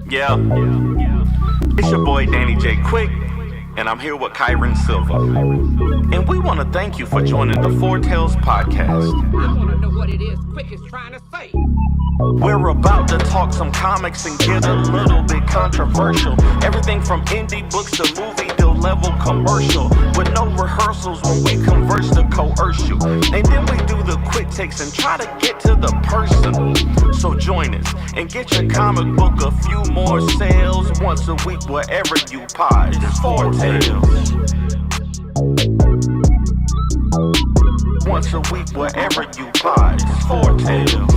Yeah, it's your boy Danny J. Quick, and I'm here with Kyron Silva. And we want to thank you for joining the Four Tales podcast. I want to know what it is Quick is trying to say. We're about to talk some comics and get a little bit controversial. Everything from indie books to movie deal level commercial. With no rehearsals when we converse to coerce you. And then we do the quick takes and try to get to the person. So join us and get your comic book a few more sales once a week wherever you pod. It's Four Tales. Once a week wherever you pod. It's Four Tales.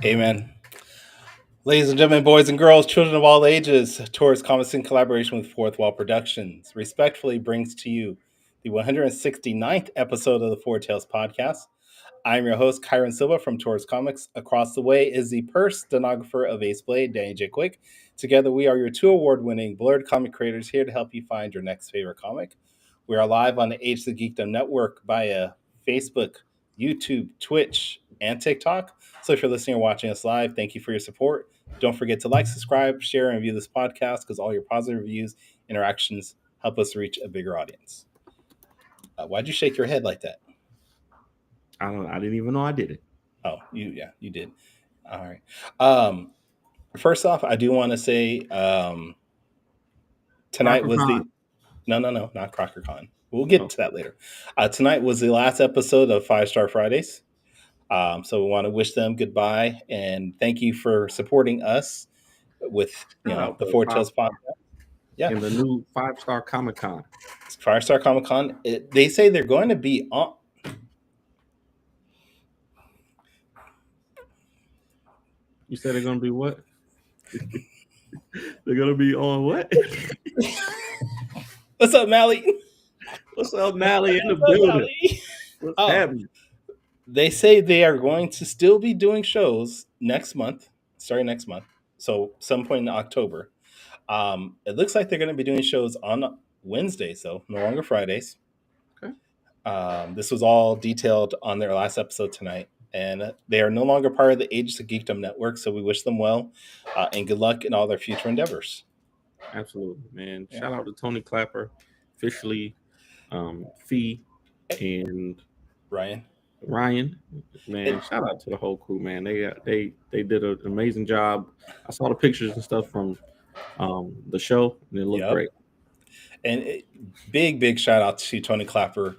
Amen. Ladies and gentlemen, boys and girls, children of all ages, Taurus Comics in collaboration with Fourth Wall Productions respectfully brings to you the 169th episode of the Four Tales podcast. I'm your host, Kyron Silva from Taurus Comics. Across the way is the purse stenographer of Ace Blade, Danny J. Quick. Together, we are your two award-winning Blurred comic creators here to help you find your next favorite comic. We are live on the Age of the Geekdom Network via Facebook, YouTube, Twitch, and TikTok. So if you're listening or watching us live, thank you for your support. Don't forget to like, subscribe, share, and view this podcast because all your positive reviews, interactions help us reach a bigger audience. Why'd you shake your head like that? I didn't even know I did it. Oh, you did. All right. First off, I do want to say tonight was the no, not CrockerCon. We'll get to that later. Tonight was the last episode of 5 Star Fridays. So we want to wish them goodbye and thank you for supporting us with the Four Tales podcast. Yeah, and the new 5 Star Comic Con. 5 Star Comic Con. They say they're going to be on. You said they're going to be what? They're going to be on what? What's up, Mally? What's up, Mally in the building? What's happening? They say they are going to still be doing shows starting next month. So some point in October. It looks like they're going to be doing shows on Wednesdays, though, no longer Fridays. Okay. This was all detailed on their last episode tonight. And they are no longer part of the Ages of Geekdom Network, so we wish them well and good luck in all their future endeavors. Absolutely, man. Yeah. Shout out to Tony Clapper, officially, Fee, and Ryan. Man, shout out to the whole crew, man. They did an amazing job. I saw the pictures and stuff from the show, and it looked great. And big shout out to Tony Clapper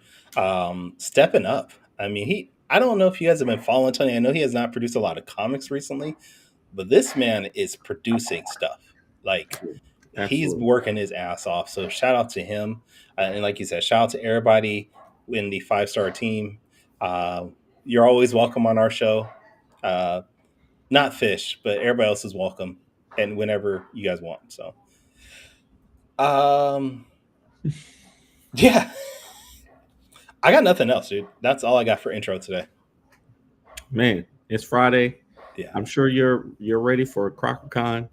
stepping up. I mean, I don't know if you guys have been following Tony. I know he has not produced a lot of comics recently, but this man is producing stuff. Like, he's working his ass off. So shout out to him. And like you said, shout out to everybody in the 5 Star team. You're always welcome on our show. Not Fish, but everybody else is welcome. And whenever you guys want. So, yeah. I got nothing else, dude. That's all I got for intro today. Man, it's Friday. Yeah, I'm sure you're ready for CrockerCon.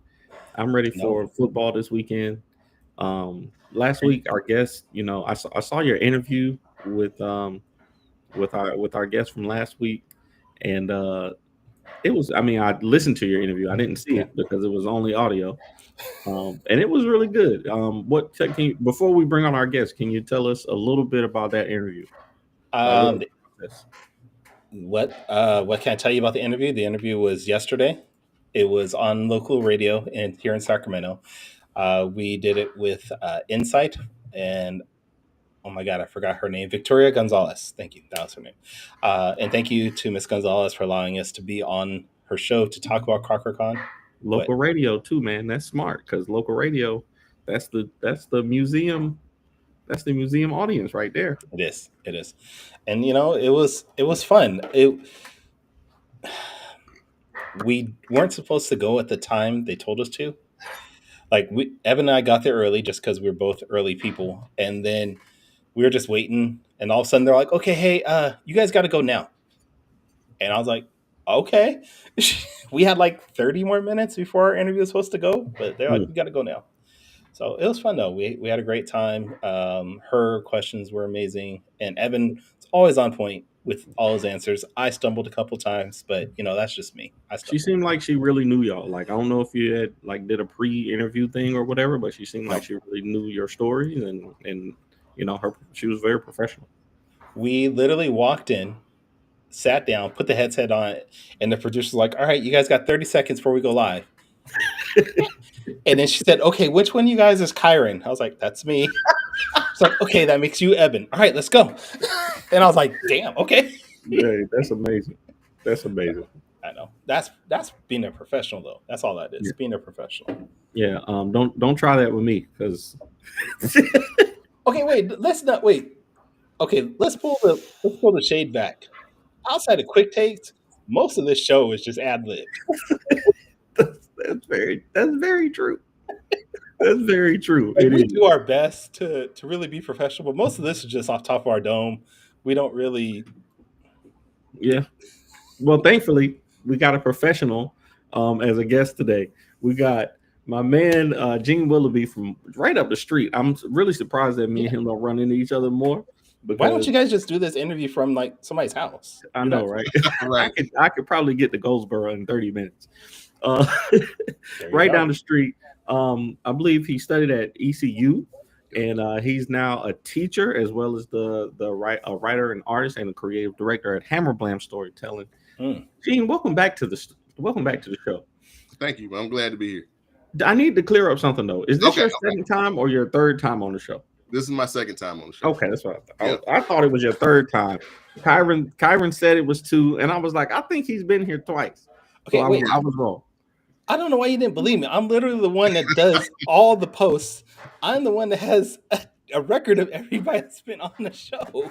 I'm ready for football this weekend. Last week, our guest, I saw your interview with our guest from last week, and it was. I mean, I listened to your interview. I didn't see it because it was only audio, and it was really good. Before we bring on our guest, can you tell us a little bit about that interview? What can I tell you about the interview? The interview was yesterday. It was on local radio here in Sacramento. We did it with Insight and oh my God, I forgot her name. Victoria Gonzalez. Thank you. That was her name. And thank you to Miss Gonzalez for allowing us to be on her show to talk about CrockerCon. Local radio too, man. That's smart because local radio, that's the museum. That's the museum audience right there. It is. And it was fun. We weren't supposed to go at the time they told us to. Like Evan and I got there early just because we were both early people. And then we were just waiting. And all of a sudden they're like, okay, hey, you guys got to go now. And I was like, Okay. We had like 30 more minutes before our interview was supposed to go, but they're like, we got to go now. So it was fun though. We had a great time. Her questions were amazing, and Evan is always on point with all his answers. I stumbled a couple times, but that's just me. I She stumbled. seemed like she really knew y'all. Like, I don't know if you had like did a pre-interview thing or whatever, but she seemed like she really knew your stories, and she was very professional. We literally walked in, sat down, put the headset on, and the producer's like, "All right, you guys got 30 seconds before we go live." And then she said, "Okay, which one of you guys is Kyron?" I was like, "That's me." It's like, "Okay, that makes you Evan. All right, let's go." And I was like, "Damn, okay." Yeah, that's amazing. That's amazing. I know. That's being a professional though. That's all that is. Yeah. Being a professional. Yeah. Don't try that with me, because Okay, wait. Let's not wait. Okay, let's pull the shade back. Outside of quick takes, most of this show is just ad lib. that's very true. That's very true. Like, It we is. do our best to really be professional, but most of this is just off top of our dome. We don't really. Yeah. Well, thankfully, we got a professional as a guest today. We got my man Gene Willoughby from right up the street. I'm really surprised that me and him don't run into each other more. Why don't you guys just do this interview from like somebody's house? I know, right? Right. I could probably get to Goldsboro in 30 minutes. Right go. down the street. I believe he studied at ECU, and he's now a teacher as well as a writer and artist and a creative director at Hammerblam Storytelling. Gene, welcome back to the show. Thank you. I'm glad to be here. I need to clear up something though. Is this your second time or your third time on the show? This is my second time on the show. Okay, that's what I thought. I thought it was your third time. Kyron said it was 2, and I was like, I think he's been here twice. Okay, so wait. I was wrong. I don't know why you didn't believe me. I'm literally the one that does all the posts. I'm the one that has a record of everybody that's been on the show.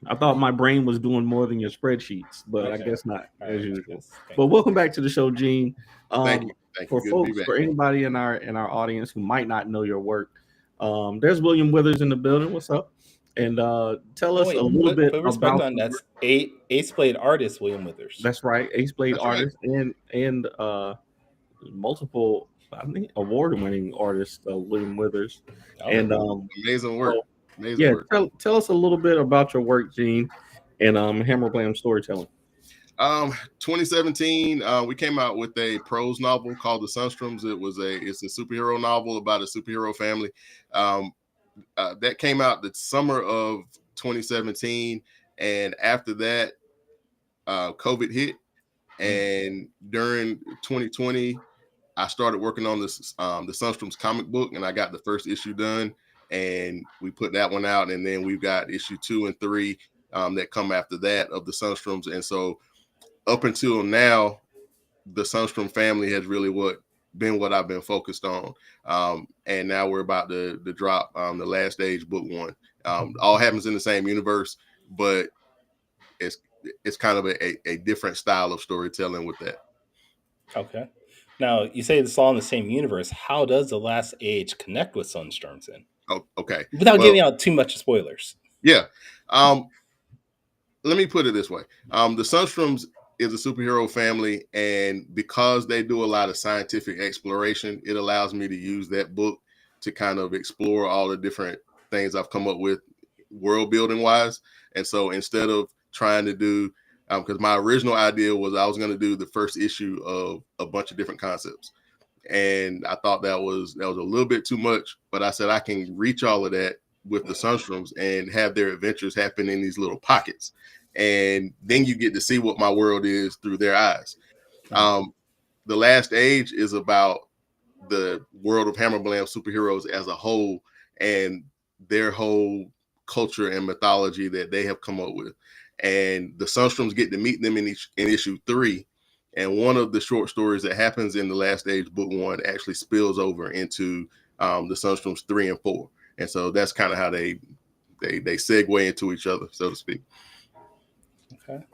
I thought my brain was doing more than your spreadsheets, but I guess not, as usual. But welcome back to the show, Gene. Thank you. For folks, for anybody in our audience who might not know your work, there's William Withers in the building. What's up? And tell us a little bit respect about on that's Ace Blade artist William Withers. That's right, Ace Blade artist, right. and multiple, I think, award-winning artist William Withers. And amazing work. Amazing work. Tell us a little bit about your work, Gene, and Hammerblam Storytelling. 2017, we came out with a prose novel called The Sunstorms. It's a superhero novel about a superhero family. That came out the summer of 2017, and after that, COVID hit. And during 2020, I started working on this the Sunstorms comic book, and I got the first issue done, and we put that one out, and then we've got issue 2 and 3 that come after that of the Sunstorms. And so up until now, the Sunstrom family has really been what I've been focused on. And now we're about to drop the Last Age book 1. All happens in the same universe, but it's kind of a different style of storytelling with that. Okay. Now, you say it's all in the same universe. How does The Last Age connect with Sunstorms then? Oh, okay. Without giving out too much spoilers. Yeah. Let me put it this way. The Sunstorms is a superhero family, and because they do a lot of scientific exploration, it allows me to use that book to kind of explore all the different things I've come up with world building wise. And so instead of trying to do, because my original idea was I was going to do the first issue of a bunch of different concepts, and I thought that was a little bit too much, but I said I can reach all of that with the Sunstorms and have their adventures happen in these little pockets. And then you get to see what my world is through their eyes. The Last Age is about the world of Hammerblam superheroes as a whole and their whole culture and mythology that they have come up with. And the Sunstorms get to meet them in issue 3. And one of the short stories that happens in the Last Age book 1 actually spills over into the Sunstorms 3 and 4. And so that's kind of how they segue into each other, so to speak. Okay.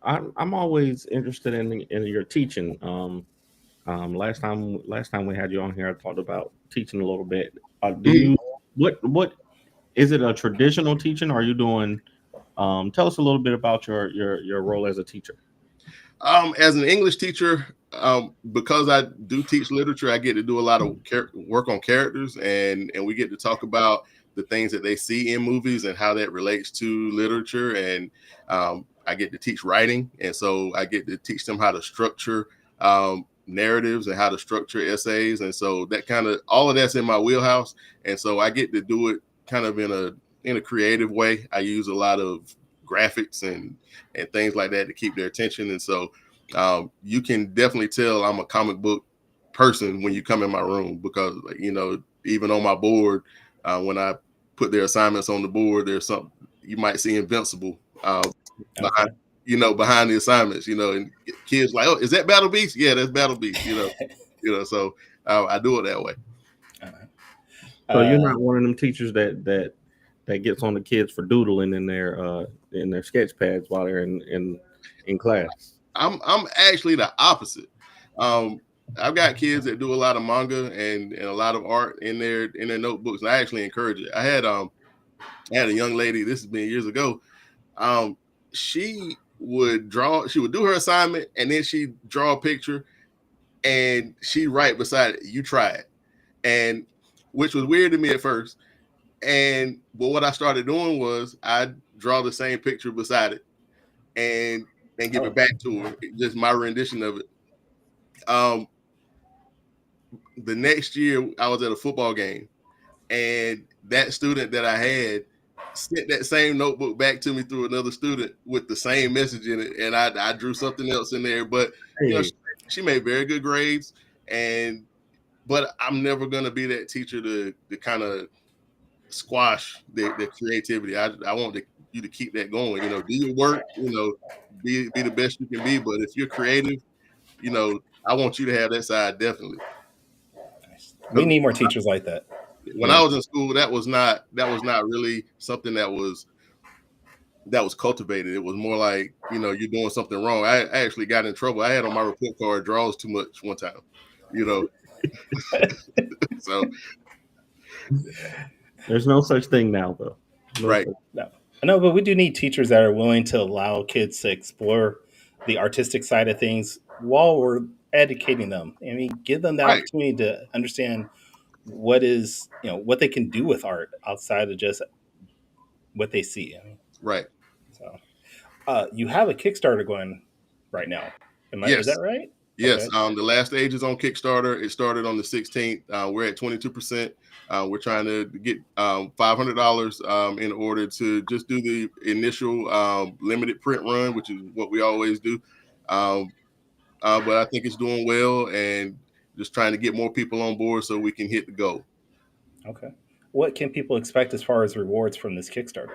I'm always interested in your teaching. Last time we had you on here, I talked about teaching a little bit. What is it, a traditional teaching? Or are you doing? Tell us a little bit about your role as a teacher. As an English teacher, because I do teach literature, I get to do a lot of work on characters, and we get to talk about the things that they see in movies and how that relates to literature. And I get to teach writing, and so I get to teach them how to structure narratives and how to structure essays. And so that kind of all of that's in my wheelhouse, and so I get to do it kind of in a creative way. I use a lot of graphics and things like that to keep their attention. And so you can definitely tell I'm a comic book person when you come in my room, because even on my board, when I put their assignments on the board, there's something you might see Invincible behind the assignments, and kids like, oh, is that Battle Beast? Yeah, that's Battle Beast. So I do it that way. So you're not one of them teachers that gets on the kids for doodling in their sketch pads while they're in class. I'm actually the opposite. I've got kids that do a lot of manga and a lot of art in their notebooks, and I actually encourage it. I had a young lady, this has been years ago. She would do her assignment, and then she'd draw a picture, and she'd write beside it, "You try it," and which was weird to me at first. But what I started doing was I'd draw the same picture beside it and give it back to her, just my rendition of it. The next year I was at a football game, and that student that I had sent that same notebook back to me through another student with the same message in it, and I drew something else in there. But she made very good grades, but I'm never gonna be that teacher to kind of squash their creativity. I want you to keep that going. Do your work. Be the best you can be. But if you're creative, I want you to have that side definitely. We need more teachers like that. When I was in school, that was not really something that was cultivated. It was more like, you're doing something wrong. I actually got in trouble. I had on my report card, draws too much one time. So there's no such thing now, though. Right. No, but we do need teachers that are willing to allow kids to explore the artistic side of things while we're educating them. I mean, give them the opportunity to understand what they can do with art outside of just what they see. Right. So, you have a Kickstarter going right now. Is that right? Yes. Okay. The last stage is on Kickstarter. It started on the 16th. We're at 22%. We're trying to get $500 in order to just do the initial limited print run, which is what we always do. But I think it's doing well, and just trying to get more people on board so we can hit the goal. Okay. What can people expect as far as rewards from this Kickstarter?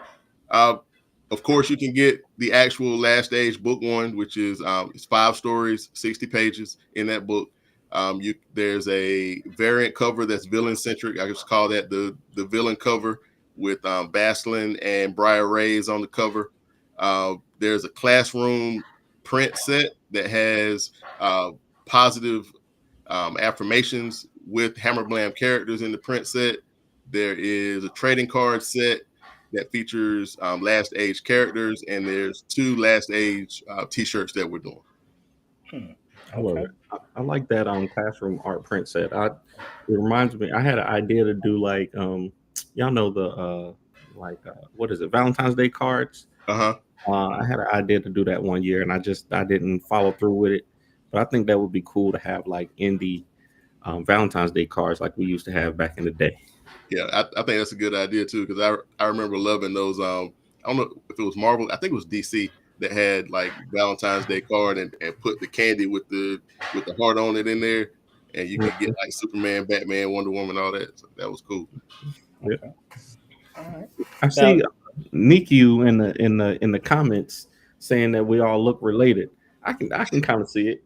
Of course, you can get the actual last stage book one, which is it's 5 stories, 60 pages in that book. There's a variant cover that's villain centric. I just call that the villain cover with Baslin and Briar Rays on the cover. There's a classroom print set that has positive affirmations with Hammer Blam characters in the print set. There is a trading card set that features last age characters, and there's 2 last age t-shirts that we're doing. I love it. I like that classroom art print set. It reminds me, I had an idea to do like y'all know the what is it, Valentine's Day cards. I had an idea to do that one year, and I didn't follow through with it. But I think that would be cool to have like indie Valentine's Day cards like we used to have back in the day. Yeah, I think that's a good idea too, because I remember loving those. I don't know if it was Marvel. I think it was DC that had like Valentine's Day card and put the candy with the heart on it in there, and you could get like Superman, Batman, Wonder Woman, all that. So that was cool. Yeah. All right. I see Niku in the comments saying that we all look related. I can kind of see it.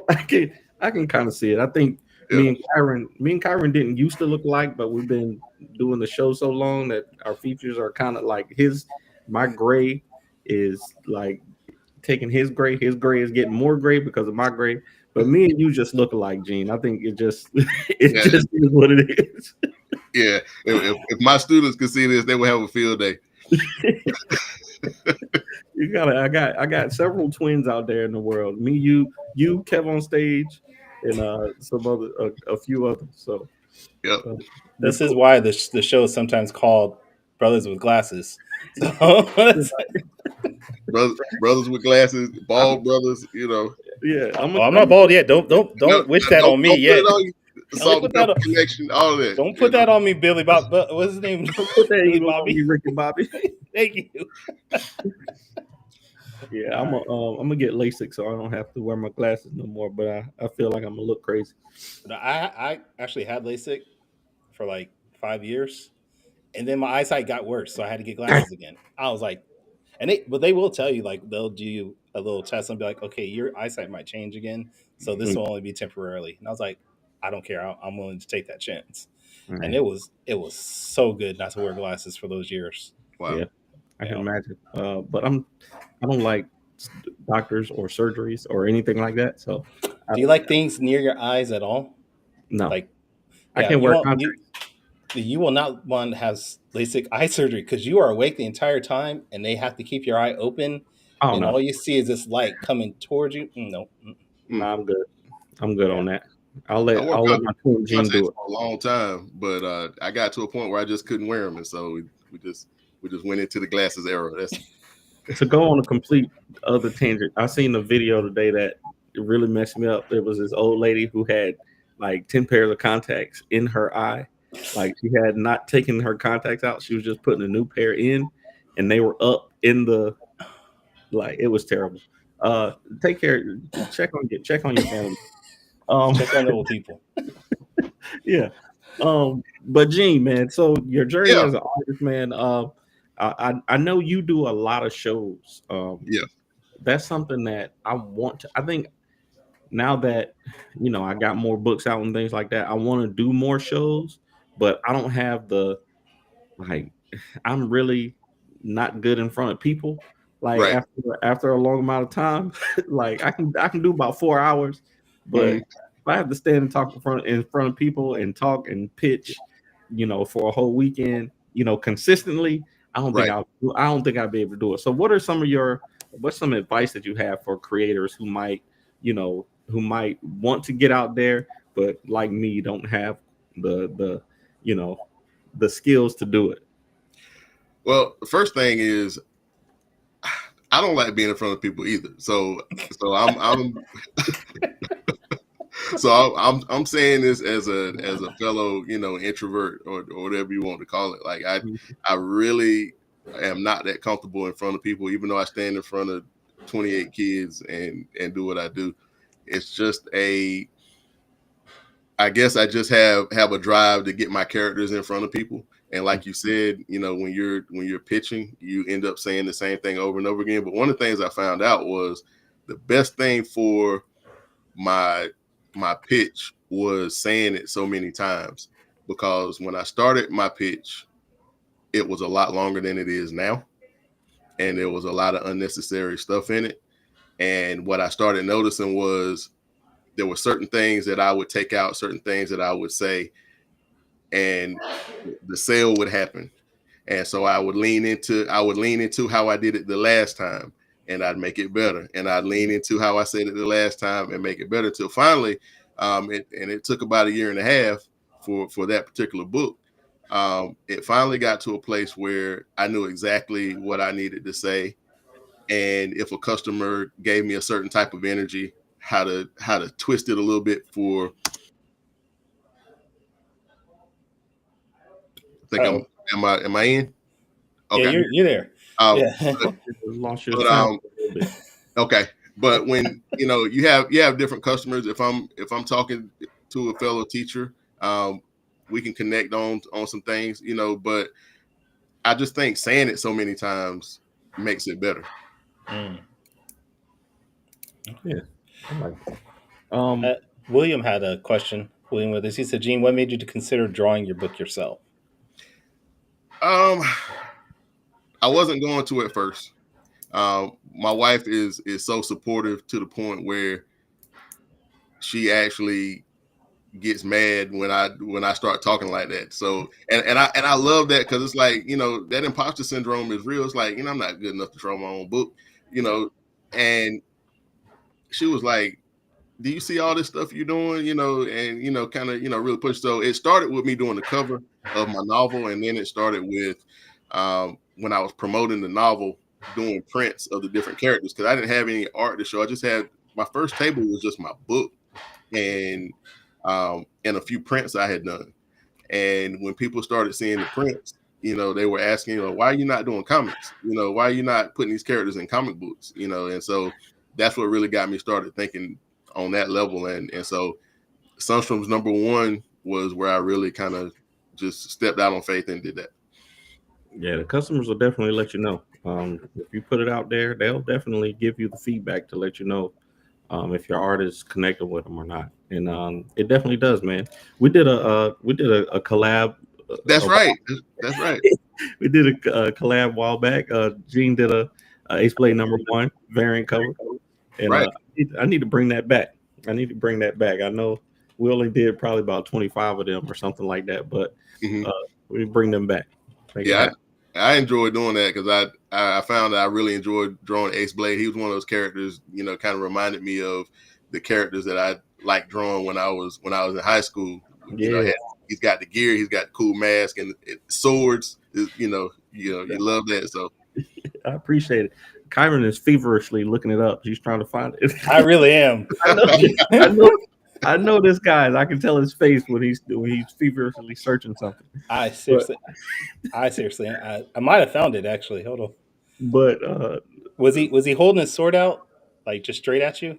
I can kind of see it. I think me and Kyron didn't used to look alike, but we've been doing the show so long that our features are kind of like my gray is like taking his gray. His gray is getting more gray because of my gray. But me and you just look alike, Gene. I think it just just is what it is. Yeah. If my students could see this, they would have a field day. You gotta. I got several twins out there in the world. Me, you, Kev on stage, and some other, a few others. So Yep. that's This is cool. why the show is sometimes called Brothers with Glasses. So Brothers with glasses, I'm, bald brothers. yeah, oh, I'm not bald yet. Don't wish that on me Don't put it yet. on you. Don't Salt and put that pepper on, connection, all that. don't put that on me, Billy Bob. What's his name? Don't put that Billy evil on Bobby. me, Ricky Bobby. Thank you. Yeah, I'm gonna get LASIK so I don't have to wear my glasses no more. But I feel like I'm gonna look crazy. I actually had LASIK for like 5 years, and then my eyesight got worse, so I had to get glasses again. I was like, but they will tell you, like, they'll do you a little test and be like, okay, your eyesight might change again, so this will only be temporarily. And I was like, I don't care, I'm willing to take that chance. Right. And it was so good not to wear glasses for those years. Wow. Yeah, I can imagine. But I don't like doctors or surgeries or anything like that. So, Do you like things near your eyes at all? No, Like, I yeah, can't wear contacts. you will not want to have LASIK eye surgery because you are awake the entire time, and they have to keep your eye open, Oh and no, all you see is this light coming towards you. No. no, I'm good. I'm good on that. I I'll let my twin Gene do it for a long time, but I got to a point where I just couldn't wear them, and so we just went into the glasses era. To go on a complete other tangent. I seen a video today that it really messed me up. There was this old lady who had like 10 pairs of contacts in her eye. Like she had not taken her contacts out. She was just putting a new pair in, and they were up in the, like, it was terrible. Take care. Check on your family. Check on the old people. Yeah. But Gene, man, so your journey Yeah. as an artist, man, I know you do a lot of shows. Yeah. That's something that I want to, I think now that, I got more books out and things like that, I want to do more shows, but I don't have the, like, I'm really not good in front of people. Like Right. after a long amount of time, like I can do about 4 hours, but if I have to stand and talk in front of people and talk and pitch, for a whole weekend, consistently, I don't think I'd be able to do it. So what's some advice that you have for creators who might want to get out there, but like me, don't have the skills to do it? Well, the first thing is I don't like being in front of people either. So I'm I'm saying this as a fellow, introvert or whatever you want to call it. Like I really am not that comfortable in front of people, even though I stand in front of 28 kids and do what I do. It's just I guess I just have a drive to get my characters in front of people. And like you said, when you're pitching, you end up saying the same thing over and over again. But one of the things I found out was the best thing for my pitch was saying it so many times, because when I started my pitch, it was a lot longer than it is now. And there was a lot of unnecessary stuff in it. And what I started noticing was there were certain things that I would take out, certain things that I would say, and the sale would happen. And so I would lean into how I did it the last time, and I'd make it better. And I'd lean into how I said it the last time and make it better, till finally, it took about 1.5 years for that particular book. It finally got to a place where I knew exactly what I needed to say. And if a customer gave me a certain type of energy, how to twist it a little bit for, I think am I in? Okay. Yeah, you're there. Lost your sound a little bit. Okay. But when you have different customers, if I'm talking to a fellow teacher, we can connect on some things, but I just think saying it so many times makes it better. Yeah. I like William had a question. William with this. He said, Gene, what made you to consider drawing your book yourself? I wasn't going to at first. My wife is so supportive to the point where she actually gets mad when I start talking like that. So and I love that, because it's like, that imposter syndrome is real. It's like, I'm not good enough to draw my own book. you know, and she was like, do you see all this stuff you're doing, and kind of, really push. So it started with me doing the cover of my novel, and then it started with when I was promoting the novel, doing prints of the different characters, because I didn't have any art to show. I just had my first table was just my book and a few prints I had done. And when people started seeing the prints, they were asking, why are you not doing comics? Why are you not putting these characters in comic books? And so that's what really got me started thinking on that level. And so Sunstorms #1 was where I really kind of just stepped out on faith and did that. Yeah, the customers will definitely let you know. If you put it out there, they'll definitely give you the feedback to let you know if your art is connected with them or not. And it definitely does, man. We did a collab. That's right. That's right. We did a collab a while back. Gene did a Ace Blade #1 variant cover, and Right. I need to bring that back. I know we only did probably about 25 of them or something like that, but we bring them back. Yeah, I enjoyed doing that because I found that I really enjoyed drawing Ace Blade. He was one of those characters, kind of reminded me of the characters that I liked drawing when I was in high school. Yeah. He's got the gear, he's got the cool mask and swords. You love that. So I appreciate it. Kyron is feverishly looking it up. He's trying to find it. I really am. I know this guy. I can tell his face when he's feverishly searching something. I seriously, I might have found it actually. Hold on. But was he holding his sword out, like just straight at you?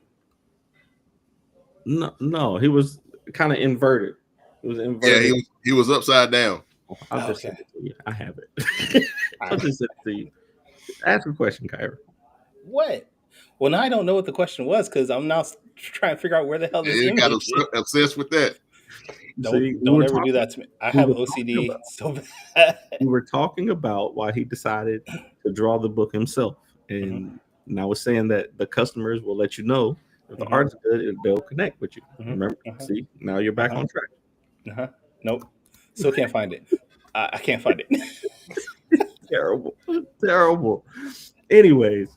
No, he was kind of inverted. It was inverted. Yeah, he was upside down. I'll just send it to you. I have it. I'll just send it to you. Ask a question, Kyra. What? Well, now I don't know what the question was because I'm now trying to figure out where the hell this You image got is. obsessed with that. Don't ever do that to me. I have OCD so bad. We were talking about why he decided to draw the book himself, and I was saying that the customers will let you know if the art's good, and they'll connect with you. Remember? See, now you're back on track. Nope. Still can't find it. I can't find it. Terrible. Anyways,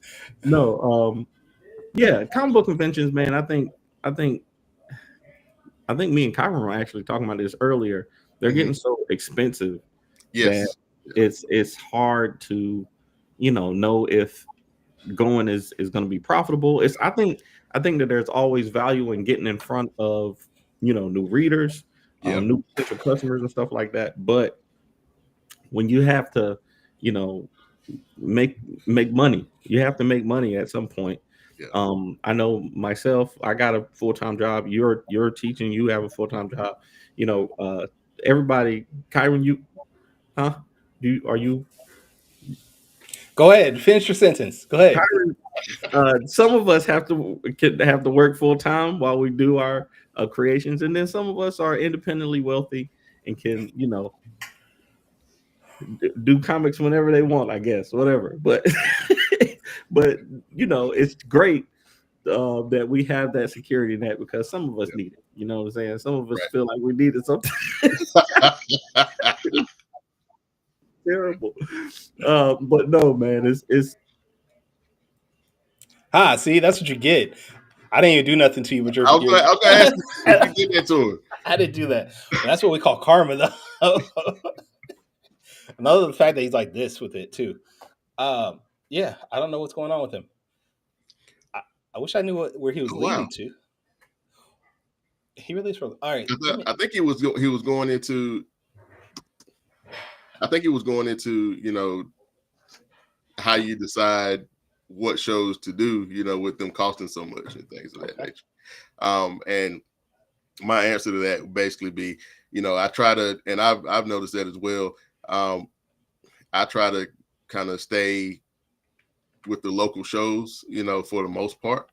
no. Yeah, comic book conventions, man. I think me and Kyron were actually talking about this earlier. They're getting so expensive. Yes. That it's hard to, know if going is going to be profitable. I think that there's always value in getting in front of, new readers, new potential customers and stuff like that. But when you have to, make money, you have to make money at some point. Yeah. I know myself, I got a full-time job. You're teaching, you have a full-time job. Everybody, Kyron, are you? Go ahead, finish your sentence. Go ahead. Kyron, some of us have to work full-time while we do our creations, and then some of us are independently wealthy and can, do comics whenever they want, I guess, whatever. But it's great that we have that security net because some of us need it. You know what I'm saying? Some of us feel like we need it sometimes. Terrible. But no, man, it's see, that's what you get. I didn't even do nothing to you, but you're. I was going to ask you if you did that to him. I didn't do that. That's what we call karma, though. Another the fact that he's like this with it too. Yeah, I don't know what's going on with him. I wish I knew where he was leading to. He really is from. All right. I think he was going into. I think he was going into how you decide what shows to do. With them costing so much and things of that nature. And my answer to that would basically be, I try to, and I've noticed that as well. I try to kind of stay with the local shows, for the most part,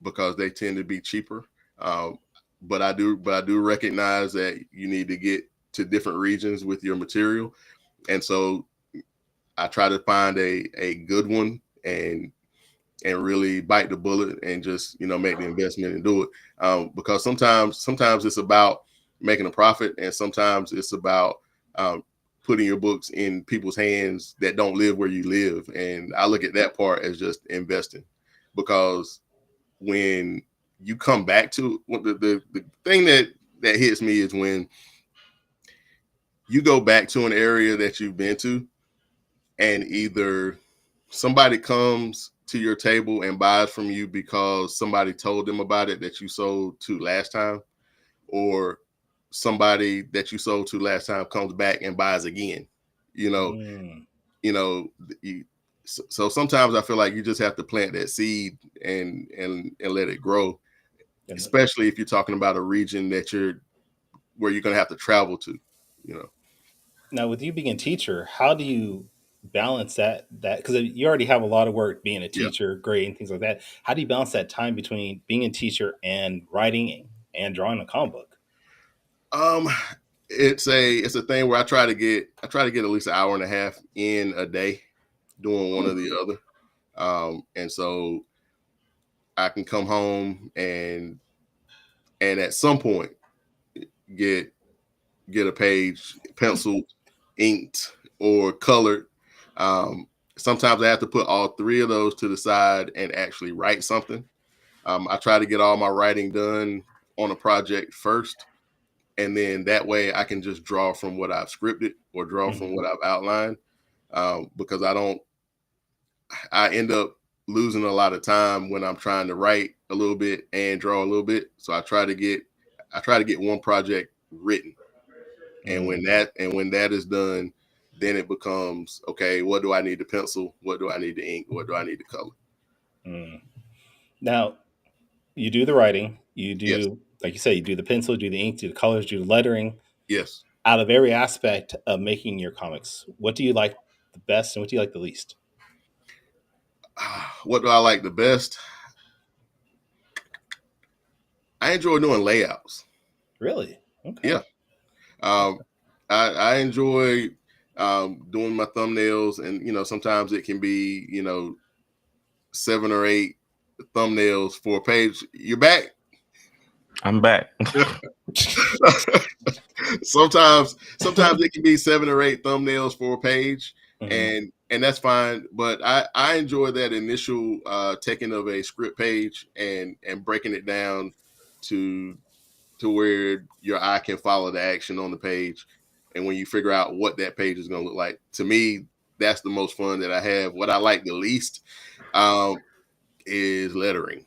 because they tend to be cheaper. But I do recognize that you need to get to different regions with your material, and so I try to find a good one and really bite the bullet and just make the investment and do it. Because sometimes it's about making a profit, and sometimes it's about putting your books in people's hands that don't live where you live. And I look at that part as just investing, because when you come back to the thing that hits me is when you go back to an area that you've been to, and either somebody comes to your table and buys from you because somebody told them about it that you sold to last time, or somebody that you sold to last time comes back and buys again. You know, so sometimes I feel like you just have to plant that seed and let it grow, especially if you're talking about a region where you're going to have to travel to, you know. Now, with you being a teacher, how do you balance that because you already have a lot of work being a Yeah. teacher, grading, things like that. How do you balance that time between being a teacher and writing and drawing a comic book? It's a thing where I try to get at least an hour and a half in a day doing one or the other. And so I can come home and at some point get a page penciled, inked, or colored. Sometimes I have to put all three of those to the side and actually write something. I try to get all my writing done on a project first, and then that way I can just draw from what I've scripted or draw from what I've outlined, because I end up losing a lot of time when I'm trying to write a little bit and draw a little bit. So I try to get one project written. And when that is done, then it becomes, okay, what do I need to pencil? What do I need to ink? What do I need to color? Now, you do the writing, you do, yes. like you say, you do the pencil, do the ink, do the colors, do the lettering. Yes. Out of every aspect of making your comics, what do you like the best and what do you like the least? What do I like the best? I enjoy doing layouts. Really? Okay. Yeah. I enjoy doing my thumbnails, and sometimes it can be 7 or 8 thumbnails for a page. You're back. I'm back. sometimes it can be 7 or 8 thumbnails for a page, and that's fine. But I enjoy that initial taking of a script page and breaking it down to where your eye can follow the action on the page. And when you figure out what that page is going to look like, to me, that's the most fun that I have. What I like the least is lettering.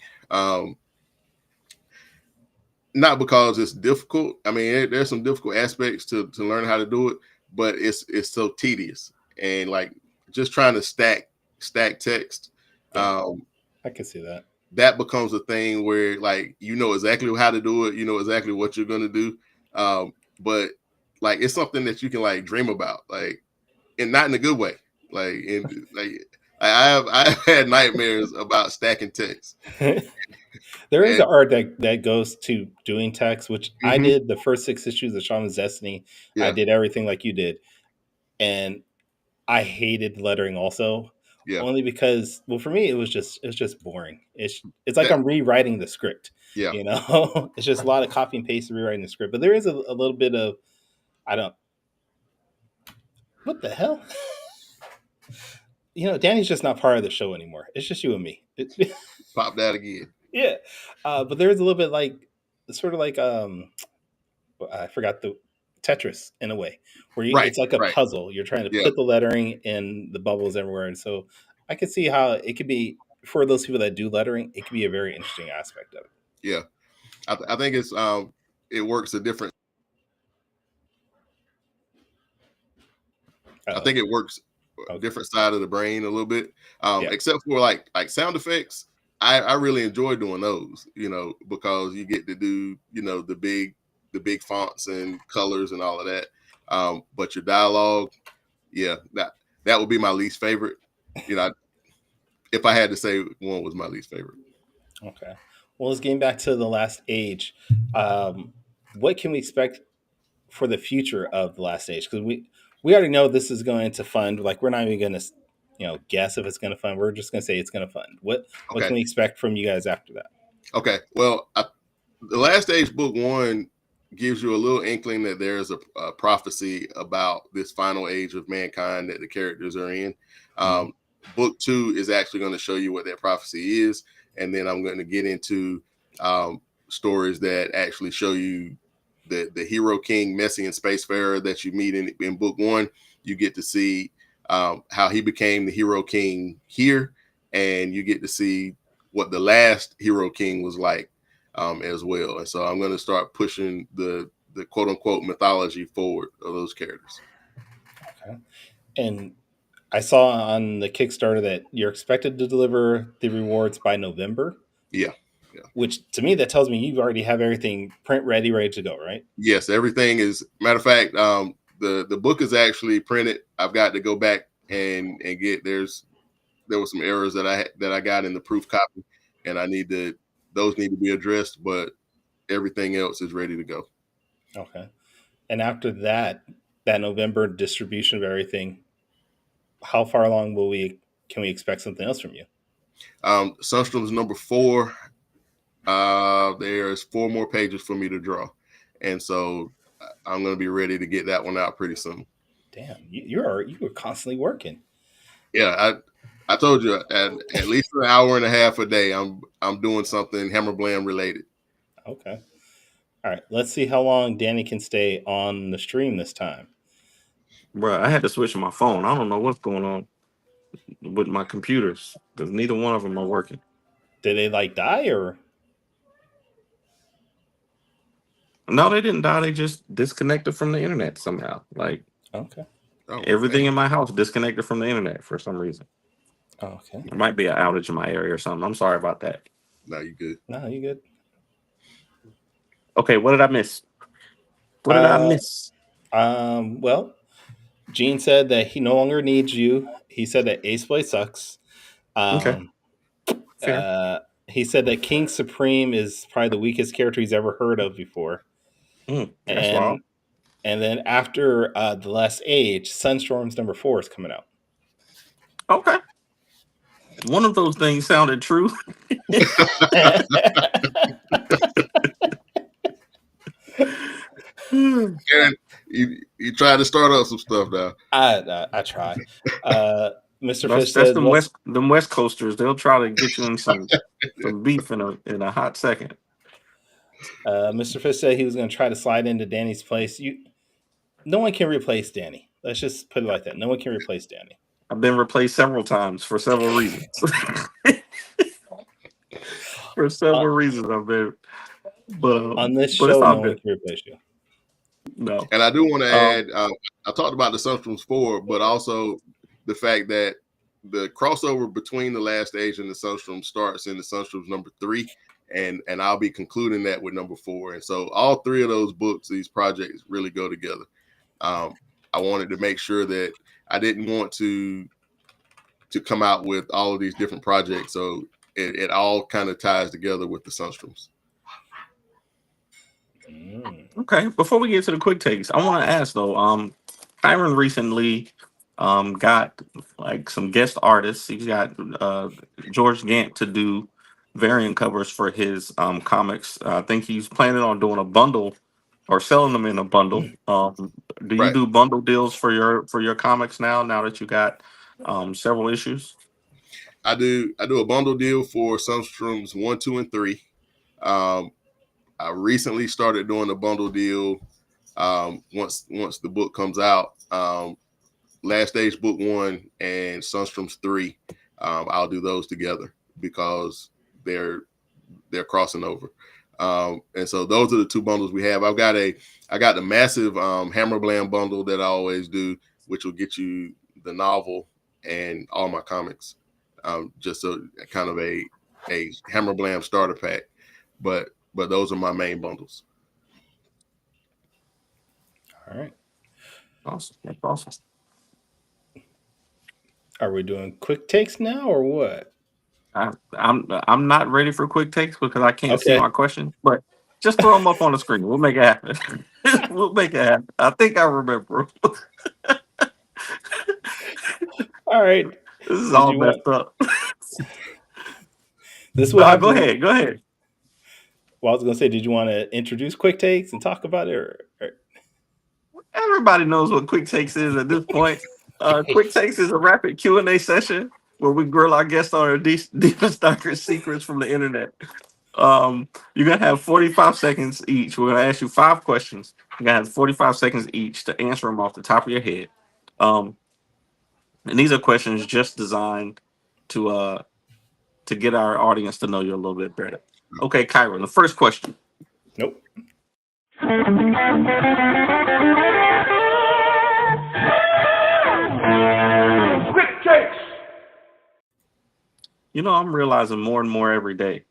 Not because it's difficult. I mean, there's some difficult aspects to learn how to do it, but it's so tedious, and like just trying to stack text. I can see that. That becomes a thing where, like, exactly how to do it, exactly what you're going to do, but like it's something that you can like dream about, like, and not in a good way. Like, I've had nightmares about stacking text. There is an art that goes to doing text, which I did the first 6 issues of Shaman's Destiny. Yeah. I did everything like you did, and I hated lettering also. Yeah. Only because, well, for me, it was just boring. It's like I'm rewriting the script. Yeah. It's just a lot of copy and paste and rewriting the script. But there is a little bit of, what the hell? Danny's just not part of the show anymore. It's just you and me. Pop that again. Yeah. But there is a little bit like, sort of like, I forgot the Tetris in a way, where it's like a puzzle. You're trying to put the lettering in the bubbles everywhere. And so I could see how it could be, for those people that do lettering, it could be a very interesting aspect of it. Yeah. I think it's, it works a different. I think it works a different side of the brain a little bit, except for like sound effects. I really enjoy doing those, because you get to do, the big fonts and colors and all of that. But your dialogue, that would be my least favorite. If I had to say one was my least favorite. Okay. Well, let's get back to The Last Age. What can we expect for the future of The Last Age? Because we already know this is going to fund. Like, we're not even going to, guess if it's going to fund. We're just going to say it's going to fund. What can we expect from you guys after that? Okay. Well, The Last Age book 1 gives you a little inkling that there's a prophecy about this final age of mankind that the characters are in. Book 2 is actually going to show you what that prophecy is, and then I'm going to get into stories that actually show you the hero king, Messian spacefarer that you meet in book 1. You get to see how he became the hero king here, and you get to see what the last hero king was like as well. And so I'm going to start pushing the quote unquote mythology forward of those characters. Okay. And I saw on the Kickstarter that you're expected to deliver the rewards by November. Yeah. Which to me, that tells me you already have everything print ready to go, right? Yes, everything is. Matter of fact, the book is actually printed. I've got to go back and get there were some errors that I got in the proof copy, and those need to be addressed, but everything else is ready to go. Okay. And after that November distribution of everything, how far along can we expect something else from you? Sunstorms number 4. There's 4 more pages for me to draw, and so I'm going to be ready to get that one out pretty soon. Damn, you were constantly working. Yeah, I told you at least an hour and a half a day. I'm doing something Hammerblam related. Okay. All right. Let's see how long Danny can stay on the stream this time. Bro, I had to switch my phone. I don't know what's going on with my computers because neither one of them are working. Did they die or? No, they didn't die. They just disconnected from the internet somehow. Like, okay. Everything in my house disconnected from the internet for some reason. Okay. There might be an outage in my area or something. I'm sorry about that. No, you good. No, you good. Okay, what did I miss? What did I miss? Well, Gene said that he no longer needs you. He said that Ace Blade sucks. Okay. Fair. He said that King Supreme is probably the weakest character he's ever heard of before. That's wild. And then after The Last Age, Sunstorms number 4 is coming out. Okay. One of those things sounded true. Aaron, you tried to start up some stuff now. I try. Mr. Fish That's said, them West Coasters. They'll try to get you in some beef in a hot second. Mr. Fish said he was going to try to slide into Danny's place. No one can replace Danny. Let's just put it like that. No one can replace Danny. I've been replaced several times for several reasons. For several reasons, I've been. But on this show, no one can replace you. No. And I do want to add, I talked about the Sunstorms 4, but also the fact that the crossover between The Last Age and the Sunstorms starts in the Sunstorms number 3, and I'll be concluding that with number 4. And so all 3 of those books, these projects really go together. I wanted to make sure that I didn't want to come out with all of these different projects, so it all kind of ties together with the Sunstorms. Okay, before we get to the quick takes, I want to ask though, Kyron recently got like some guest artists. He's got George Gant to do variant covers for his comics. I think he's planning on doing a bundle or selling them in a bundle. Do you do bundle deals for your comics now that you got several issues? I do a bundle deal for Sunstorms 1, 2, and 3. I recently started doing a bundle deal once the book comes out. Last Age book 1 and Sunstorms 3. I'll do those together because they're crossing over. And so those are the 2 bundles we have. I got the massive Hammerblam bundle that I always do, which will get you the novel and all my comics. Just a kind of a Hammerblam starter pack. But those are my main bundles. All right. Awesome. That's awesome. Are we doing quick takes now or what? I'm not ready for quick takes because I can't see my question, but just throw them up on the screen. We'll make it happen. We'll make it happen. I think I remember. All right. This is all messed up. This will go ahead. Well, I was going to say, did you want to introduce Quick Takes and talk about it? Or... Everybody knows what Quick Takes is at this point. Quick Takes is a rapid Q&A session where we grill our guests on their deepest, darkest secrets from the internet. You're going to have 45 seconds each. We're going to ask you 5 questions. You're going to have 45 seconds each to answer them off the top of your head. And these are questions just designed to get our audience to know you a little bit better. Okay, Kyron, the first question. Nope. Quick takes. You know, I'm realizing more and more every day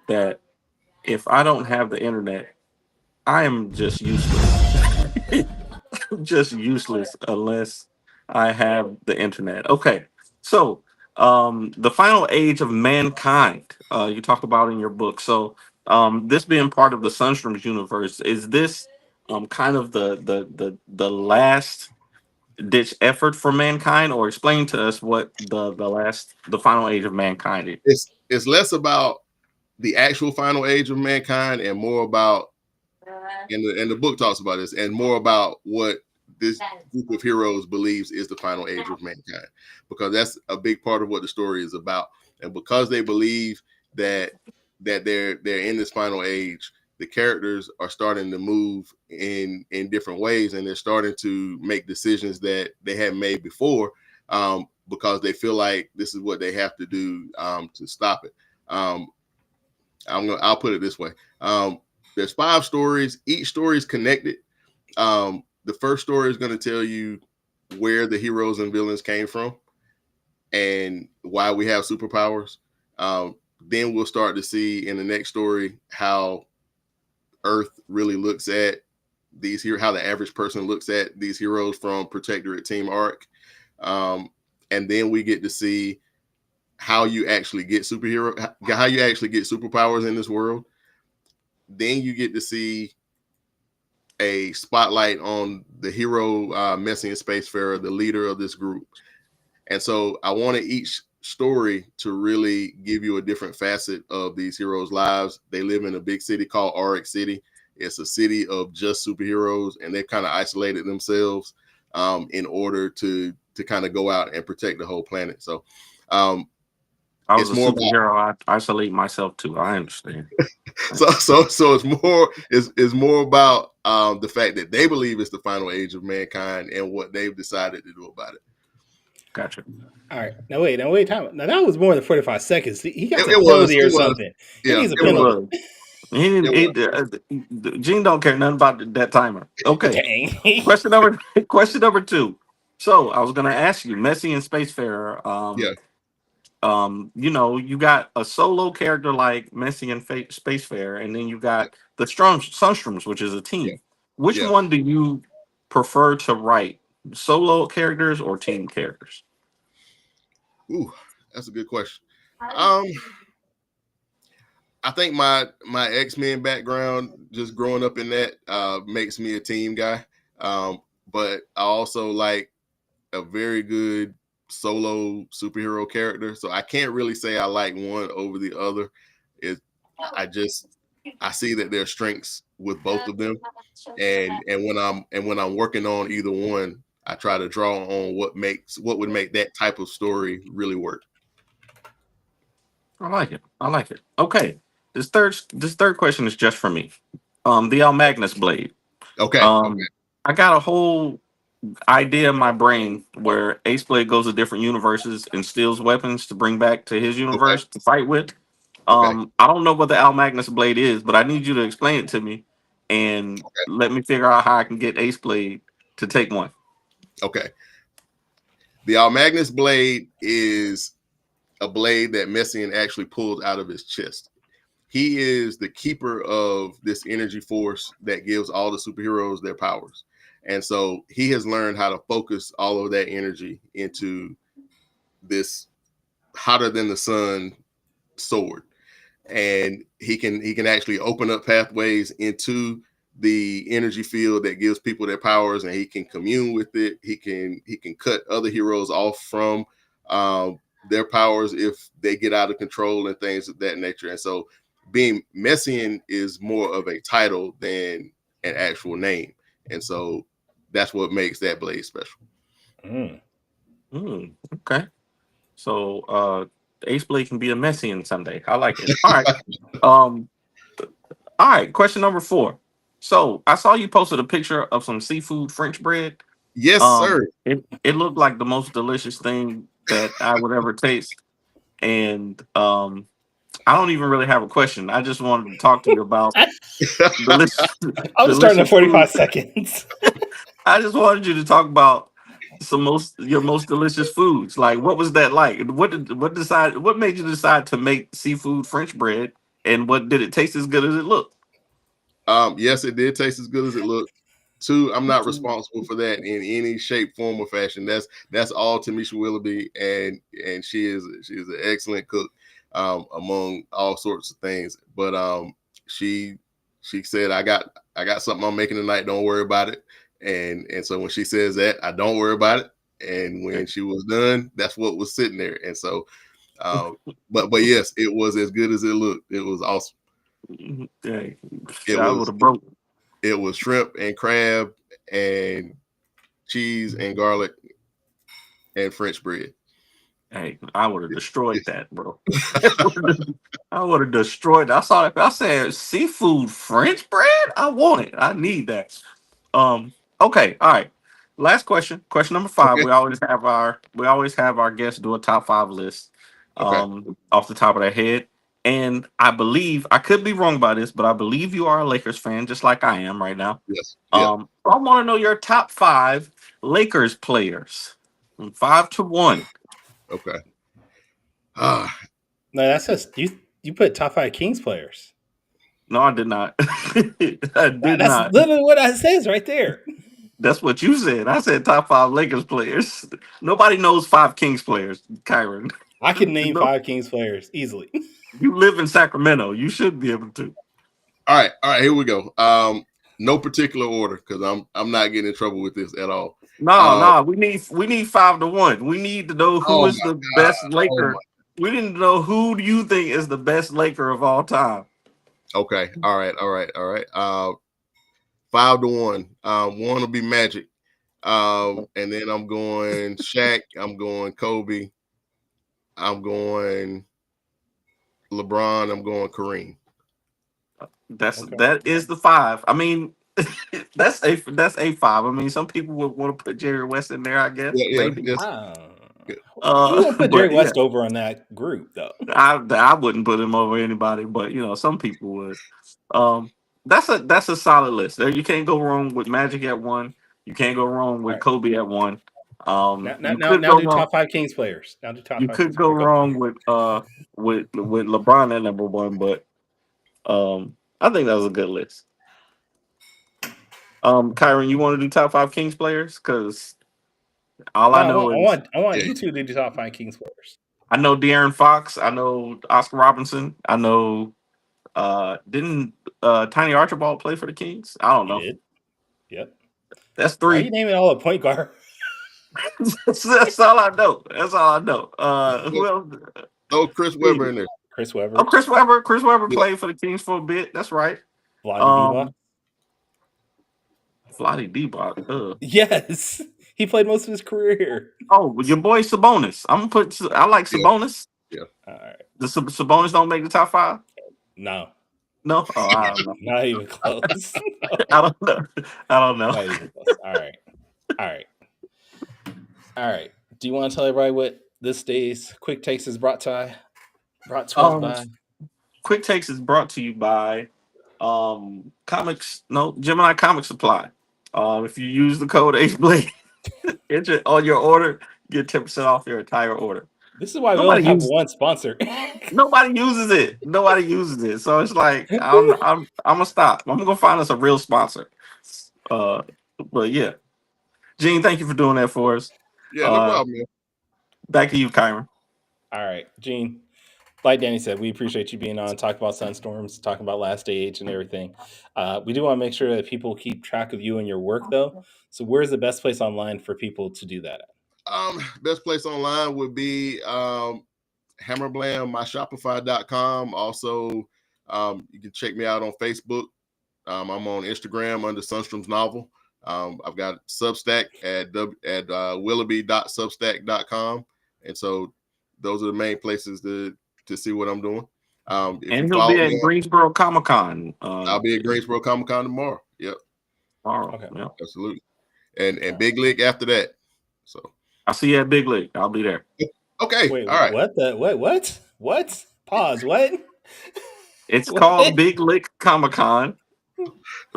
that if I don't have the internet, I am just useless. Just useless unless I have the internet. Okay, so the final age of mankind, you talk about in your book. So this being part of the Sunstorms universe, is this kind of the last ditch effort for mankind, or explain to us what the final age of mankind is? It's less about the actual final age of mankind and more about, and the book talks about this, and more about what this group of heroes believes is the final age of mankind, because that's a big part of what the story is about. And because they believe that they're in this final age, the characters are starting to move in different ways, and they're starting to make decisions that they hadn't made before, because they feel like this is what they have to do to stop it. I'll put it this way. There's 5 stories. Each story is connected. The first story is going to tell you where the heroes and villains came from and why we have superpowers. Then we'll start to see in the next story how Earth really looks at these here, how the average person looks at these heroes from Protectorate Team Arc. And then we get to see how you actually get how you actually get superpowers in this world. Then you get to see a spotlight on the hero, Messian Spacefarer, the leader of this group. And so I wanted each story to really give you a different facet of these heroes' lives. They live in a big city called Auric City. It's a city of just superheroes, and they've kind of isolated themselves in order to kind of go out and protect the whole planet. So I was a superhero. I isolate myself too. I understand. so it's more about the fact that they believe it's the final age of mankind and what they've decided to do about it. Gotcha. All right. Now wait, time. Now that was more than 45 seconds. He got a penalty or something. Yeah, he needs a penalty. Gene don't care nothing about that timer. Okay. Dang. Question number 2. So I was gonna ask you, Messian Spacefarer. You know, you got a solo character like Messian Spacefarer, and then you got the Sunstorms, which is a team. Which one do you prefer to write? Solo characters or team characters? Ooh, that's a good question. I think my X-Men background, just growing up in that, makes me a team guy. But I also like a very good solo superhero character. So I can't really say I like one over the other. I see that there are strengths with both of them. And when I'm working on either one, I try to draw on what would make that type of story really work. I like it. Okay. This third question is just for me. The Almagnus blade. Okay. I got a whole idea in my brain where Ace Blade goes to different universes and steals weapons to bring back to his universe to fight with. I don't know what the Almagnus blade is, but I need you to explain it to me and let me figure out how I can get Ace Blade to take one. Okay. The Almagnus blade is a blade that Messian actually pulled out of his chest. He is the keeper of this energy force that gives all the superheroes their powers. And so he has learned how to focus all of that energy into this hotter than the sun sword. And he can actually open up pathways into the energy field that gives people their powers, and he can commune with it. He can cut other heroes off from their powers if they get out of control and things of that nature. And so being Messian is more of a title than an actual name, and so that's what makes that blade special. Okay. So Ace Blade can be a Messian someday. I like it. All right. All right. Question number 4. So I saw you posted a picture of some seafood French bread. Yes, sir. It looked like the most delicious thing that I would ever taste. And I don't even really have a question. I just wanted to talk to you about delicious, I'm starting at delicious food. 45 seconds. I just wanted you to talk about your most delicious foods. Like, what was that like? What made you decide to make seafood French bread, and what did it taste as good as it looked? Yes, it did taste as good as it looked. 2, I'm not responsible for that in any shape, form, or fashion. That's all Tamisha Willoughby, and she's an excellent cook among all sorts of things. But she said, I got something I'm making tonight. Don't worry about it. And so when she says that, I don't worry about it. And when she was done, that's what was sitting there. And so, but yes, it was as good as it looked. It was awesome. Hey, I would have broke. It was shrimp and crab and cheese and garlic and French bread. Hey, I would have destroyed that, bro. I would have destroyed. I saw it. I said seafood French bread. I want it. I need that. Okay. All right. Last question. Question number 5. Okay. We always have our guests do a top 5 list. Off the top of their head. And I believe, I could be wrong by this, but I believe you are a Lakers fan, just like I am right now. Yes. Yeah. I want to know your top 5 Lakers players, from 5 to 1. Okay. No, that's just you put top 5 Kings players. No, I did not. That's literally what I says right there. That's what you said. I said top 5 Lakers players. Nobody knows 5 Kings players, Kyron. I can name 5 Kings players easily. You live in Sacramento. You should be able to. All right, here we go. No particular order, because I'm not getting in trouble with this at all. No, we need 5 to 1. We need to know who is the best Laker. We need to know who do you think is the best Laker of all time. Okay. All right. 5 to 1. 1 will be Magic. And then I'm going Shaq. I'm going Kobe. I'm going LeBron. I'm going Kareem. That is the 5. I mean, that's a 5. I mean, some people would want to put Jerry West in there, I guess. Yeah. Maybe. You won't put Jerry West over on that group, though. I wouldn't put him over anybody, but some people would. That's a solid list. There, you can't go wrong with Magic at 1. You can't go wrong with Kobe at 1. Now do top 5 Kings players. Now do top 5. You could go wrong with LeBron at number 1, but I think that was a good list. Kyron, you want to do top 5 Kings players? Because I want you two to do top 5 Kings players. I know De'Aaron Fox. I know Oscar Robertson. I know. Didn't Tiny Archibald play for the Kings? I don't know. Yep. That's 3. Why are you naming all a point guard? That's all I know. Who else? Oh, Chris Webber in there. Chris Webber. Oh, Chris Webber. Chris Webber played for the Kings for a bit. That's right. Vlade Divac. Yes. He played most of his career here. Oh, your boy Sabonis. I like Sabonis. Yeah. All right. The Sabonis don't make the top 5? No. No? Oh, I don't know. Not even close. I don't know. Not even close. All right. Do you want to tell everybody what this day's Quick Takes is brought to us by? Quick Takes is brought to you by Gemini Comic Supply. If you use the code HBLADE on your order, get 10% off your entire order. This is why we only have one sponsor. Nobody uses it. So it's like I'm gonna stop. I'm gonna find us a real sponsor. But yeah. Gene, thank you for doing that for us. Yeah, no problem, man. Back to you, Kyron. All right, Gene. Like Danny said, we appreciate you being on, talking about Sunstorms, talking about Last Stage and everything. We do want to make sure that people keep track of you and your work, though. So where's the best place online for people to do that at? Best place online would be Hammerblam, myshopify.com. Also, You can check me out on Facebook. I'm on Instagram under Sunstorms Novel. I've got Substack at willoughby.substack.com. And so those are the main places to see what I'm doing. If And you he'll follow be at me, Greensboro Comic Con. I'll be at Greensboro Comic Con tomorrow. Yep. Tomorrow. Okay. Yep. Absolutely. And Big Lick after that. So I'll see you at Big Lick. I'll be there. okay. Wait, all right. What? Pause. What? It's What? called Big Lick Comic Con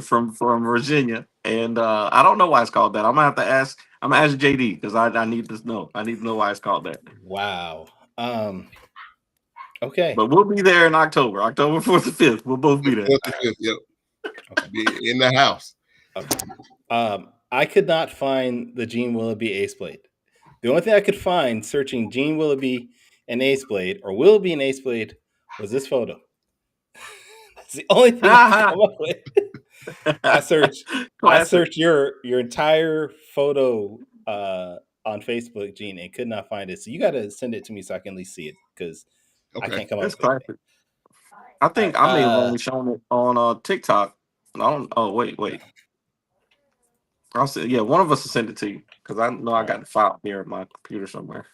from Virginia, and I don't know why it's called that. I'm gonna have to ask. I'm gonna ask JD because I need to know. I need to know why it's called that. Wow. Okay. But we'll be there in October 4th and 5th. We'll both be there. Yep. Okay. Be in the house. Okay. I could not find the Gene Willoughby Ace Blade. The only thing I could find searching Gene Willoughby and Ace Blade or Willoughby and Ace Blade was this photo. That's the only thing I could come up with. I searched your entire photo on Facebook, Gene, and could not find it. So you got to send it to me so I can at least see it because I can't come up with it. I think I may have only shown it on TikTok. I don't. Oh wait. I'll say one of us will send it to you because I know I got the file here at my computer somewhere.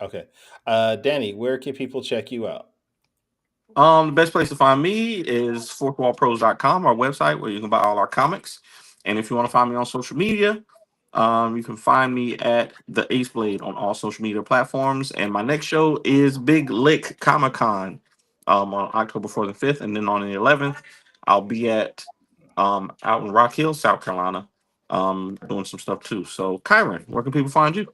Okay, Danny, where can people check you out? The best place to find me is fourthwallpros.com, our website where you can buy all our comics. And if you want to find me on social media, you can find me at the Ace Blade on all social media platforms. And my next show is Big Lick Comic Con on October 4th and 5th. And then on the 11th, I'll be at out in Rock Hill, South Carolina, doing some stuff too. So, Kyron, where can people find you?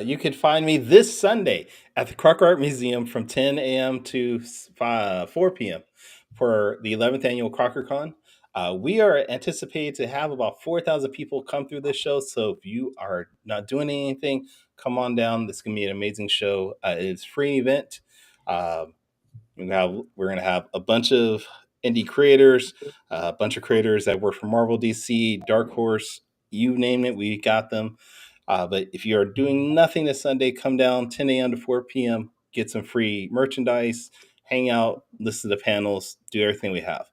You can find me this Sunday at the Crocker Art Museum from 10 a.m. to 4 p.m. for the 11th annual Crocker Con. We are anticipated to have about 4,000 people come through this show. So if you are not doing anything, come on down. This is going to be an amazing show. It's a free event. We're going to have a bunch of indie creators, a bunch of creators that work for Marvel, DC, Dark Horse, you name it, we got them. But if you are doing nothing this Sunday, come down 10 a.m. to 4 p.m., get some free merchandise, hang out, listen to panels, do everything we have.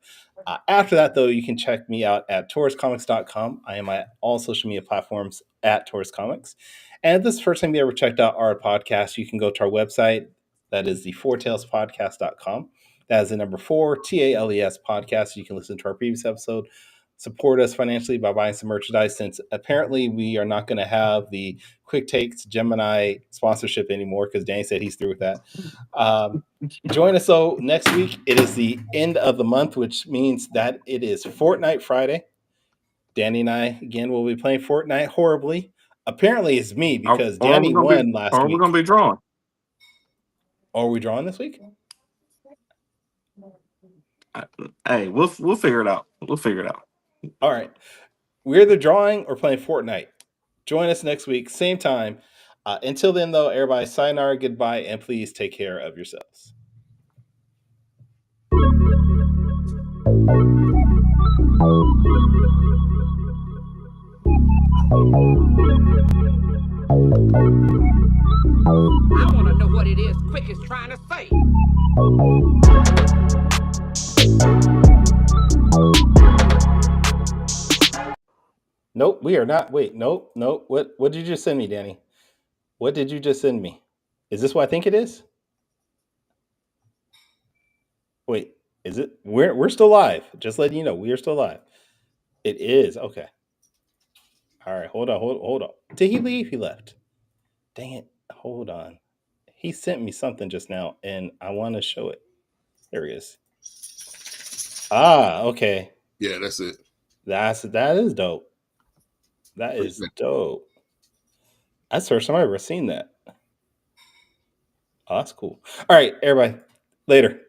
After that, though, you can check me out at tauruscomics.com. I am at all social media platforms at Taurus Comics. And if this is the first time you ever checked out our podcast, you can go to our website. That is the fourtalespodcast.com. That is the number 4, TALES podcast. You can listen to our previous episode. Support us financially by buying some merchandise, since apparently we are not going to have the Quick Takes Gemini sponsorship anymore because Danny said he's through with that. Join us though next week. It is the end of the month, which means that it is Fortnite Friday. Danny and I again will be playing Fortnite horribly. Apparently it's me because Danny won last week. Or we're going to be drawing. Are we drawing this week? Hey, we'll figure it out. We'll figure it out. All right. We're either drawing or playing Fortnite. Join us next week, same time. Until then, though, everybody, sayonara, goodbye, and please take care of yourselves. I want to know what it is Quick is trying to say. Nope, we are not. Wait, nope. What did you just send me, Danny? What did you just send me? Is this what I think it is? Wait, is it? We're still live. Just letting you know, we are still live. It is. Okay. All right, hold on. Did he leave? He left. Dang it. Hold on. He sent me something just now, and I want to show it. There he is. Okay. Yeah, that's it. That is dope. That is dope. That's the first time I've ever seen that. Oh, that's cool. All right, everybody. Later.